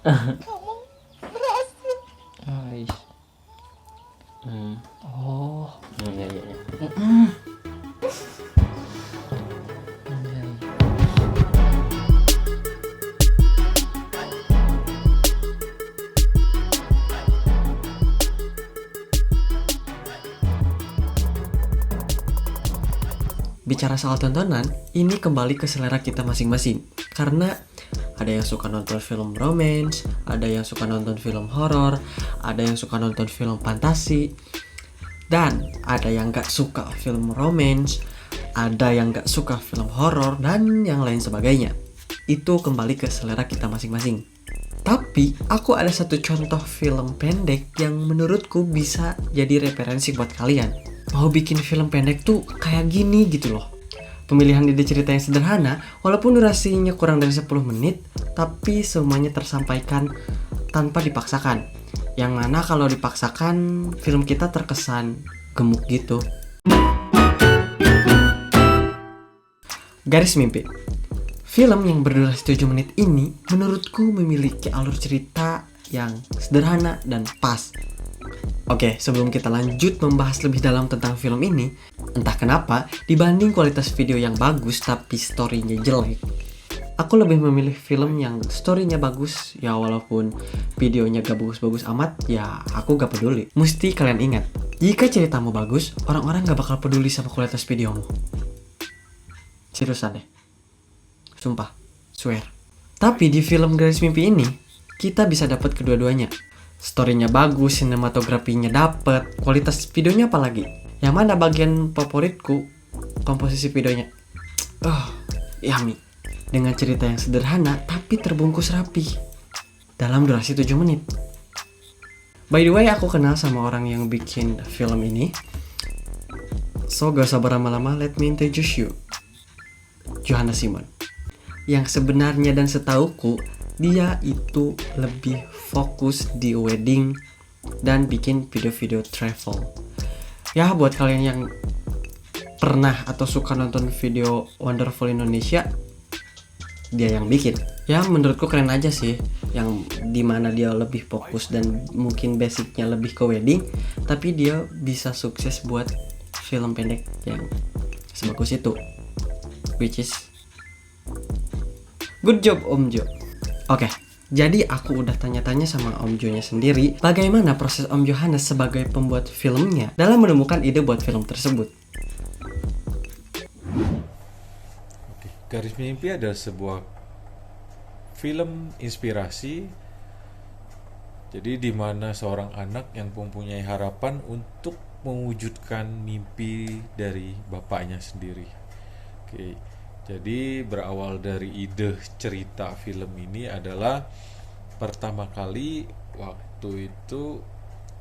Kamu berhasil. Ais. Oh. Ya, ya, ya. Bicara soal tontonan, ini kembali ke selera kita masing-masing. Karena ada yang suka nonton film romance, ada yang suka nonton film horor, ada yang suka nonton film fantasi, dan ada yang gak suka film romance, ada yang gak suka film horor, dan yang lain sebagainya. Itu kembali ke selera kita masing-masing. Tapi, aku ada satu contoh film pendek yang menurutku bisa jadi referensi buat kalian. Mau bikin film pendek tuh kayak gini gitu loh. Pemilihan ide cerita yang sederhana, walaupun durasinya kurang dari 10 menit, tapi semuanya tersampaikan tanpa dipaksakan. Yang mana kalau dipaksakan, film kita terkesan gemuk gitu. Garis Mimpi. Film yang berdurasi 7 menit ini menurutku memiliki alur cerita yang sederhana dan pas. Oke, sebelum kita lanjut membahas lebih dalam tentang film ini, entah kenapa, dibanding kualitas video yang bagus tapi story-nya jelek, aku lebih memilih film yang story-nya bagus, ya walaupun videonya gak bagus-bagus amat, ya aku gak peduli. Mesti kalian ingat, jika ceritamu bagus, orang-orang gak bakal peduli sama kualitas videomu. Seriusan deh. Sumpah, swear. Tapi di film Garis Mimpi ini, kita bisa dapat kedua-duanya. Story-nya bagus, sinematografinya dapet, kualitas videonya apalagi. Yang mana bagian favoritku, komposisi videonya. Yummy. Dengan cerita yang sederhana tapi terbungkus rapi dalam durasi 7 menit. By the way, aku kenal sama orang yang bikin film ini. So, gak usah berlama-lama, let me introduce you. Johannes Simon. Yang sebenarnya dan setauku, dia itu lebih fokus di wedding dan bikin video-video travel. Ya, buat kalian yang pernah atau suka nonton video Wonderful Indonesia, dia yang bikin. Ya, menurutku keren aja sih, yang dimana dia lebih fokus dan mungkin basicnya lebih ke wedding, tapi dia bisa sukses buat film pendek yang sebagus itu, which is good job Om Jo. Oke, jadi aku udah tanya-tanya sama Om Jo-nya sendiri bagaimana proses Om Johannes sebagai pembuat filmnya dalam menemukan ide buat film tersebut. Garis Mimpi adalah sebuah film inspirasi. Jadi di mana seorang anak yang mempunyai harapan untuk mewujudkan mimpi dari bapaknya sendiri. Oke. Jadi berawal dari ide cerita film ini adalah pertama kali waktu itu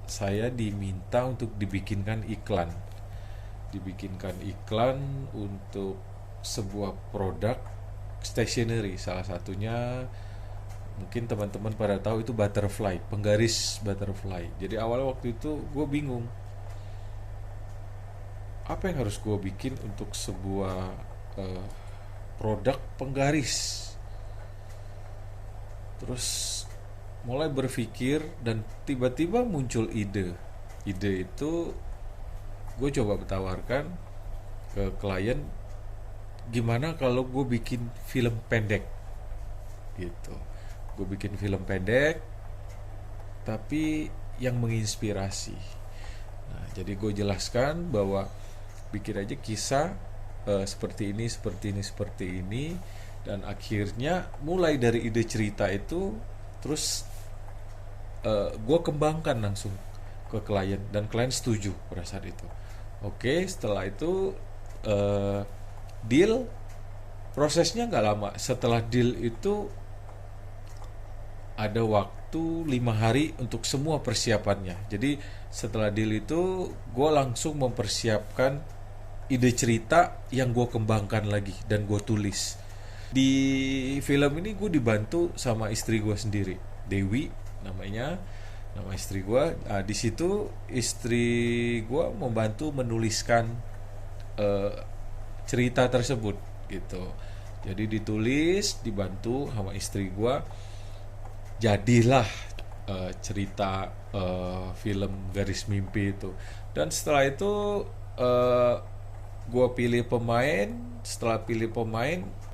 saya diminta untuk dibikinkan iklan. Dibikinkan iklan untuk sebuah produk stationery, salah satunya mungkin teman-teman pada tahu itu butterfly, penggaris butterfly. Jadi awal waktu itu gue bingung apa yang harus gue bikin untuk sebuah produk penggaris. Terus mulai berpikir dan tiba-tiba muncul ide. Ide itu gue coba tawarkan ke klien, gimana kalau gue bikin film pendek gitu. Gue bikin film pendek tapi yang menginspirasi. Nah, jadi gue jelaskan bahwa bikin aja kisah seperti ini, dan akhirnya mulai dari ide cerita itu terus gue kembangkan langsung ke klien dan klien setuju pada saat itu. Oke, setelah itu deal, prosesnya nggak lama. Setelah deal itu ada waktu 5 hari untuk semua persiapannya. Jadi setelah deal itu gue langsung mempersiapkan ide cerita yang gue kembangkan lagi dan gue tulis. Di film ini gue dibantu sama istri gue sendiri, Dewi namanya, nama istri gue. Di situ istri gue membantu menuliskan cerita tersebut gitu. Jadi ditulis, dibantu sama istri gue. jadilah cerita film Garis Mimpi itu. Dan setelah itu gue pilih pemain.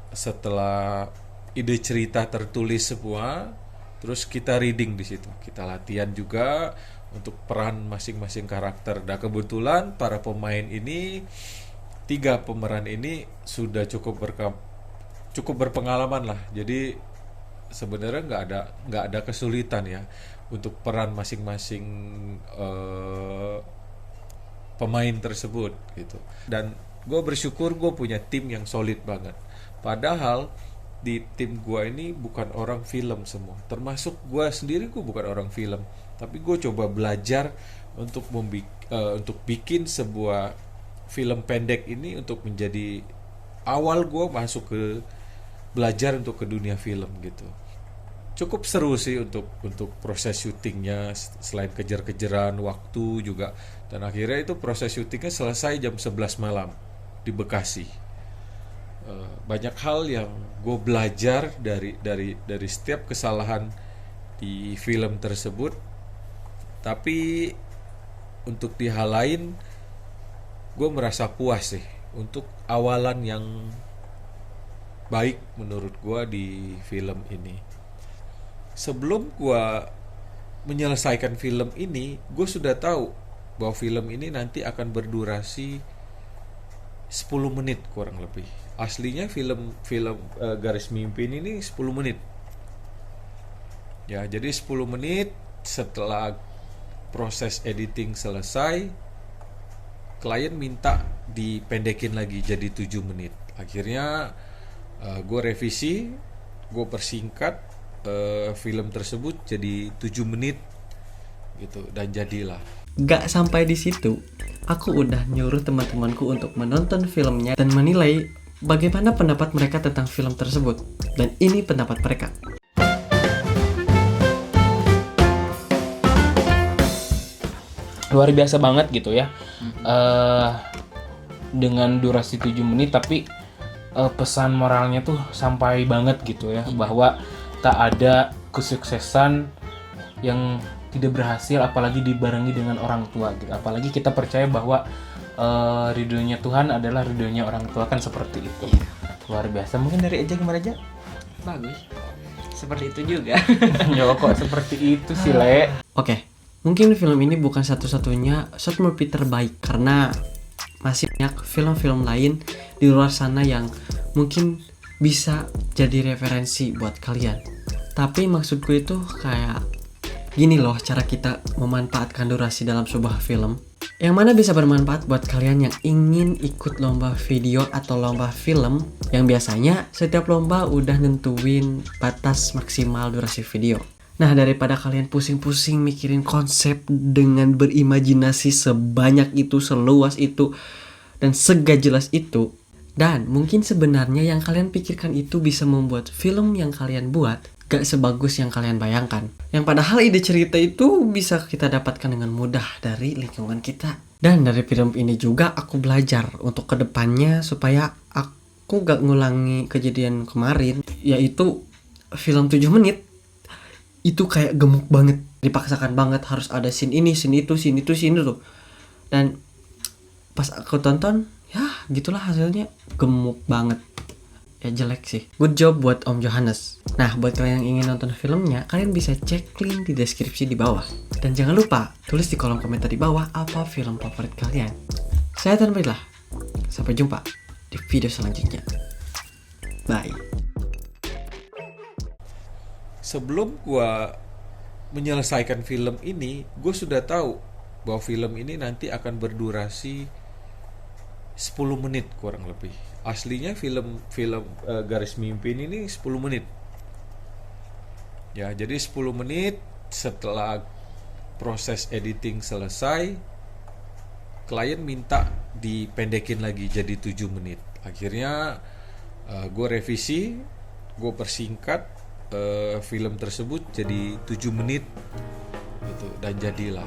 Setelah ide cerita tertulis semua, terus kita reading di situ, kita latihan juga untuk peran masing-masing karakter. Dan kebetulan para pemain ini, 3 pemeran ini sudah cukup berpengalaman lah. Jadi sebenarnya nggak ada kesulitan ya untuk peran masing-masing pemain tersebut gitu. Dan gue bersyukur gue punya tim yang solid banget. Padahal di tim gue ini bukan orang film semua, termasuk gue sendiri. Gue bukan orang film, tapi gue coba belajar untuk bikin sebuah film pendek ini untuk menjadi awal gue masuk ke belajar untuk ke dunia film gitu. Cukup seru sih untuk proses syutingnya, selain kejar-kejaran waktu juga. Dan akhirnya itu proses syutingnya selesai jam 11 malam di Bekasi. Banyak hal yang gue belajar dari setiap kesalahan di film tersebut. Tapi untuk di hal lain, gue merasa puas sih untuk awalan yang baik menurut gue di film ini. Sebelum gue menyelesaikan film ini, gue sudah tahu bahwa film ini nanti akan berdurasi 10 menit kurang lebih. Aslinya film Garis Mimpi ini 10 menit. Ya, jadi 10 menit setelah proses editing selesai, klien minta dipendekin lagi jadi 7 menit. Akhirnya gue revisi, gue persingkat film tersebut jadi 7 menit gitu, dan jadilah. Gak sampai di situ, aku udah nyuruh teman-temanku untuk menonton filmnya dan menilai bagaimana pendapat mereka tentang film tersebut. Dan ini pendapat mereka. Luar biasa banget gitu ya. Dengan durasi 7 menit tapi pesan moralnya tuh sampai banget gitu ya, bahwa tak ada kesuksesan yang tidak berhasil apalagi dibarengi dengan orang tua gitu. Apalagi kita percaya bahwa ridhonya Tuhan adalah ridhonya orang tua, kan seperti itu. Luar biasa. Mungkin dari Eja gimana aja? Bagus. Seperti itu juga. Ya kok seperti itu sih, Le. Oke, mungkin film ini bukan satu-satunya short movie terbaik, karena masih banyak film-film lain di luar sana yang mungkin bisa jadi referensi buat kalian. Tapi maksudku itu kayak gini loh, cara kita memanfaatkan durasi dalam sebuah film yang mana bisa bermanfaat buat kalian yang ingin ikut lomba video atau lomba film, yang biasanya setiap lomba udah nentuin batas maksimal durasi video. Nah, daripada kalian pusing-pusing mikirin konsep dengan berimajinasi sebanyak itu, seluas itu, dan segak jelas itu, dan mungkin sebenarnya yang kalian pikirkan itu bisa membuat film yang kalian buat gak sebagus yang kalian bayangkan. Yang padahal ide cerita itu bisa kita dapatkan dengan mudah dari lingkungan kita. Dan dari film ini juga aku belajar untuk kedepannya supaya aku gak ngulangi kejadian kemarin, yaitu film 7 menit itu kayak gemuk banget, dipaksakan banget harus ada scene ini, scene itu, scene itu, scene itu. Dan pas aku tonton, ya gitulah hasilnya, gemuk banget. Ya jelek sih. Good job buat Om Johannes. Nah, buat kalian yang ingin nonton filmnya, kalian bisa cek link di deskripsi di bawah. Dan jangan lupa tulis di kolom komentar di bawah apa film favorit kalian. Saya Tanbridlah. Sampai jumpa di video selanjutnya. Bye. Sebelum gue menyelesaikan film ini, gue sudah tahu bahwa film ini nanti akan berdurasi 10 menit kurang lebih. Aslinya film Garis Mimpi ini 10 menit. Ya, jadi 10 menit setelah proses editing selesai, klien minta dipendekin lagi jadi 7 menit. Akhirnya gue revisi, gue persingkat film tersebut jadi 7 menit gitu, dan jadilah.